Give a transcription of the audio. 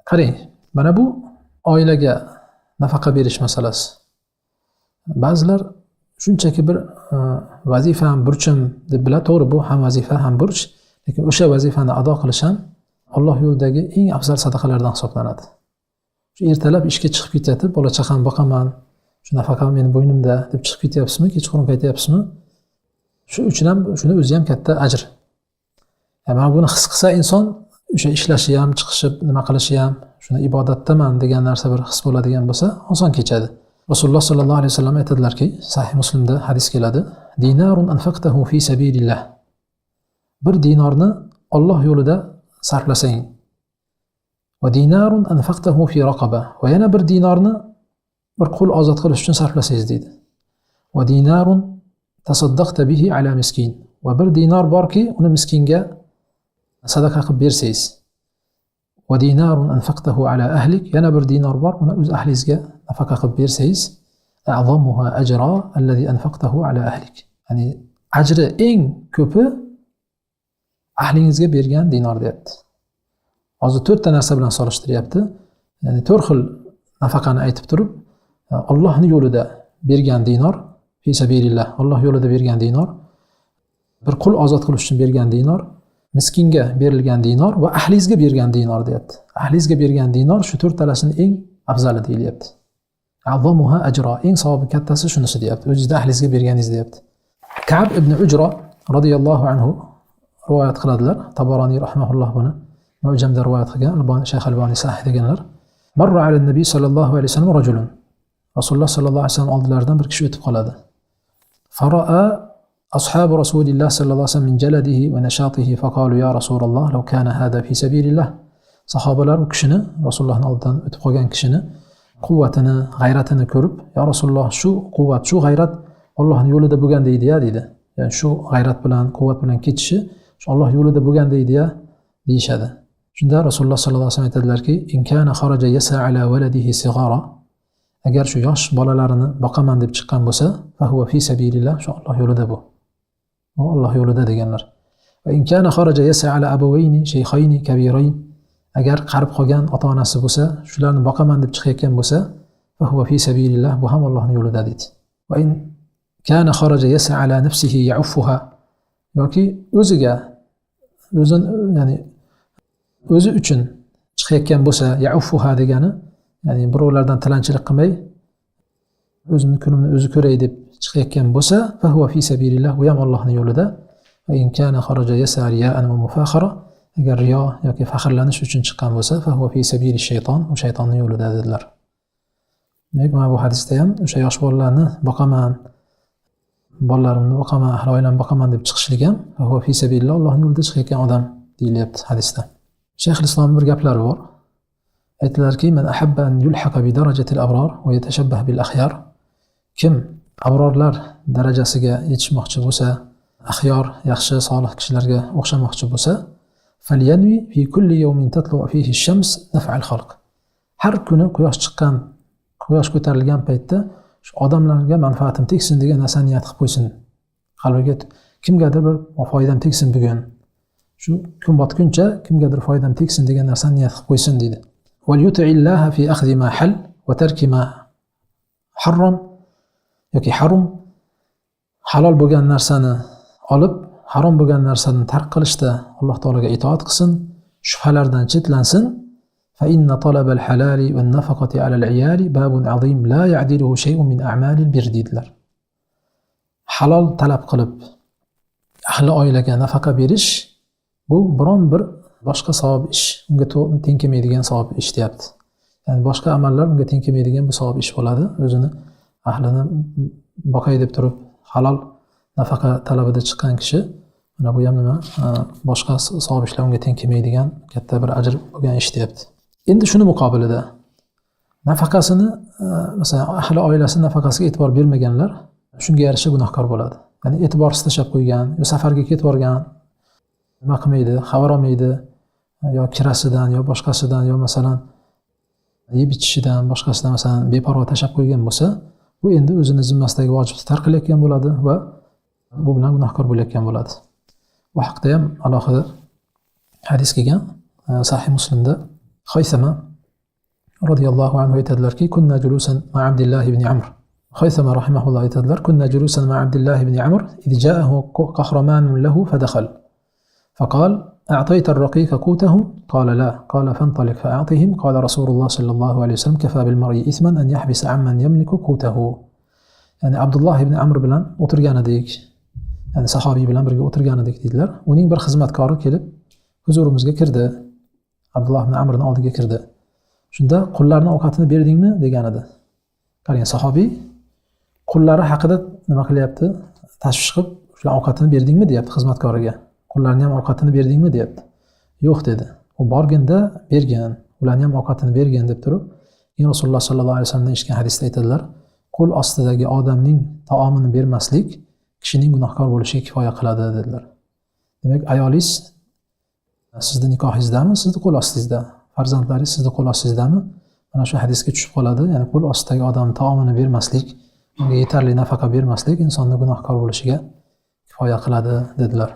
Qarang, mana bu oilaga nafaqa berish masalasi. Ba'zilar shunchaki bir vazifam, burchim deb biladi. To'g'ri, bu ham vazifa, ham burch, lekin o'sha vazifani ado qilish ham Alloh yo'lidagi eng afzal sadaqalardan hisoblanadi. Shu ertalab ishga chiqib ketyapti, bola chaqamni boqaman, shu nafaqa meni bo'ynimda deb chiqib ketyapsizmi, kechqurun qaytyapsizmi? Shu uchun ham shuni o'zi ham katta ajr. Mana buni his qilsa inson, o'sha ishlashi ham, chiqishi, nima qilishi ham, shuni ibodatdaman degan narsa bir his bo'ladigan bo'lsa, oson kechadi. Rasululloh sollallohu alayhi vasallam aytadilarki, Sahih Muslimda hadis keladi: "Dinarun anfaqtahu fi sabilillah." Bir dinorni Alloh yo'lida sarflasang, va dinarun anfaqtahu fi raqaba, va yana bir dinorni bir qul ozod qilish uchun sarflasangiz deydi. Va dinarun tasaddaqta bihi ala miskin, va bir dinor borki, uni miskinga sadaqa qilib bersangiz. Va dinarun anfaqtahu ala ahlik, yana bir dinor bor, uni o'z ahlingizga nafaqa qilib bersangiz, a'zamuha ajra allazi anfaqtahu ala ahlik. Ya'ni ajri eng ko'pi ahlingizga bergan dinor deyapti. Hozir 4 ta narsa bilan solishtiryapti. Ya'ni 4 xil nafaqani aytib turib, Allohning yo'lida bergan dinor, fi sabilillah, Alloh yo'lida bergan dinor, bir qul ozod qilish uchun bergan dinor, miskinga berilgan dinor va ahlingizga bergan dinor deyapti. Ahlingizga bergan dinor shu 4 talasining eng afzali deyilyapti. A'zamuha ajra, eng savobi kattasi shunisi deyapti. O'zingizda ahlingizga berganingiz deyapti. Ka'b ibn Ujra radhiyallohu anhu rivoyat qiladilar. Tabaroniy rahimahulloh buni Mu'jamda rivoyat qilgan, Shayx Albani sahih deganlar. Marra ala nabiy sallallohu alayhi vasallam rajulun. Rasululloh sallallohu alayhi vasallam oldilaridan bir kishi o'tib qoladi. Fara'a ashabu Rasulilloh sallallohu alayhi vasallam min jaladihi va nashatihi faqalu ya Rasululloh law kana hada fi sabilillah. Sahobalar u kishini, Rasulullohning oldidan o'tib qolgan kishini quvvatini, g'ayratini ko'rib, ya Rasululloh, shu quvvat, shu g'ayrat Allohning yo'lida bo'lgan deydi-ya deydi. Ya'ni shu g'ayrat bilan, quvvat bilan ketishi shu Alloh yo'lida bo'lgan deydi-ya deyishadi. Shunda Rasululloh sallallohu alayhi vasallam aytadilarki, in kana kharaja yasa ala waladihi sigara, agar shu yosh bolalarini boqaman deb chiqqan bo'lsa, fa huwa fi sabilillah, shu Alloh yo'lida bu. U Alloh yo'lida deganlar. Va in kana kharaja yasa ala abawayni shaykhayni kabirayn, agar qarib qolgan ota-onasi bo'lsa, shularni boqaman deb chiqayotgan bo'lsa, fa huwa fi sabilillah, bu ham Allohning yo'lida deydi. Va in kana kharaja yasa ala nafsihi ya'uffuha, yoki o'ziga, ya'ni o'zi uchun chiqayotgan bo'lsa, ya'uffuha degani, ya'ni birovlardan tilanchilik qilmay, o'zimni kunimni o'zi ko'ray deb chiqayotgan bo'lsa, fa huwa fi sabilillah, bu ham Allohning yo'lida. Va in kana kharaja yasa riya'an va mufakhara, agar riyo yoki faxrlanish uchun chiqqan bo'lsa, fa huwa fi sabili shayton, u shaytonning yo'lida dedilar. Demak, mana bu hadisda ham o'sha yosh bolalarni boqaman, bolalarimni boqaman, ahli oilamni boqaman deb chiqishlik ham fa huwa fi sabilillah, Allohning yo'lida chiqayotgan odam deyilyapti hadisda. Shayx Islom bir gaplari bor. Aytdilarki, man ahabba an yulhaqa bi darajatil abrar va yatashabbah bil akhyar, kim abrorlar darajasiga yetishmoqchi bo'lsa, axyor, yaxshi, solih kishilarga o'xshamoqchi bo'lsa, falyanwi fi kulli yawmin tatlu'u fihi ash-shams naf'al khalq. Har kuni quyosh chiqqan, quyosh ko'tarilgan paytda shu odamlarga manfaatim tegsin degan narsani niyat qilib qo'ysin. Qalbiga kimgadir bir foydam tegsin bugun. Shu kun botguncha kimgadir foydam tegsin degan narsani niyat qilib qo'ysin deydi. Wal yuti'illaha fi akhdhi ma hal va tarki ma haram, yoki harum, halol bo'lgan narsani olib, harom bo'lgan narsani tark qilishda Alloh taolaga itoat qilsin, shubhalardan chetlansin. Fa inna talabal halali wan nafaqati ala al-iyali babun azim la ya'diluhu shay'un min a'malil birr dedilar. Halol talab qilib ahli oilaga nafaqa berish, bu biron bir boshqa savob ish, unga teng kelmaydigan savob ish deyapti. Ya'ni boshqa amallar unga teng kelmaydigan bu savob ish bo'ladi. O'zini ahlini boqay deb turib halol nafaqa talabida chiqqan kishi, mana bu ham nima, boshqa savob ishlar unga teng kelmaydigan katta bir ajr bo'lgan ish deyapti. Endi shuni muqobilida nafaqasini, masalan, ahli oilasi nafaqasiga e'tibor bermaganlar shunga yarasha gunohkor bo'ladi. Ya'ni e'tiborsiz tashlab qo'ygan, yo safarga ketib borgan, nima qilmaydi, xabar olmaydi, yo kirasidan, yo boshqasidan, yo masalan yeb ichishidan, boshqasidan masalan beparvo tashlab qo'ygan bo'lsa, bu endi o'zini zimmasidagi vojibni tark qilayotgan bo'ladi va bu bilan gunohkor bo'layotgan bo'ladi. Bu haqda ham alohida hadis kelgan, Sahih Muslimda Haysama roziyallohu anhu aytadilarki, kunna julusan ma Abdullah ibn Amr. Haysama rahimahulloh aytadilar, kunna julusan ma Abdullah ibn Amr idh ja'ahu qahramanun lahu fadakhal. فقال أعطيت الرقيق قوته؟ قال لا. قال فانطلق فأعطهم. قال رسول الله صلى الله عليه وسلم كفى بالمرء إثما أن يحبس عمن يملك قوته. Yani Abdullah ibn Amr bilan o'tirgan edik. Yani sahobiy bilan birga o'tirgan edik dedilar. Uning bir xizmatkori kelib huzurimizga kirdi. Abdullah ibn Amrning oldiga kirdi. Shunda qullarning ovqatini berdingmi degan edi. Qarang, sahobiy qullari haqida nima qilyapti? Tashvish qilib, shular ovqatini berdingmi deyapti xizmatkoriga. Qullarning ham ovqatini berdingmi deyapti. Yo'q dedi. U borganda bergan, ularning ham ovqatini bergan deb turib, Rasululloh sallallohu alayhi vasallamdan eshitgan hadisda aytadilar, qo'l ostidagi odamning taomini bermaslik kishining gunohkor bo'lishiga kifoya qiladi dedilar. Demak, ayolingiz sizni nikohingizdami, sizni qo'l ostingizda, farzandlaringiz sizni qo'l ostingizdami? Mana shu hadisga tushib qoladi. Ya'ni qo'l ostidagi odam taomini bermaslik, unga yetarli nafaqa bermaslik insonni gunohkor bo'lishiga kifoya qiladi dedilar.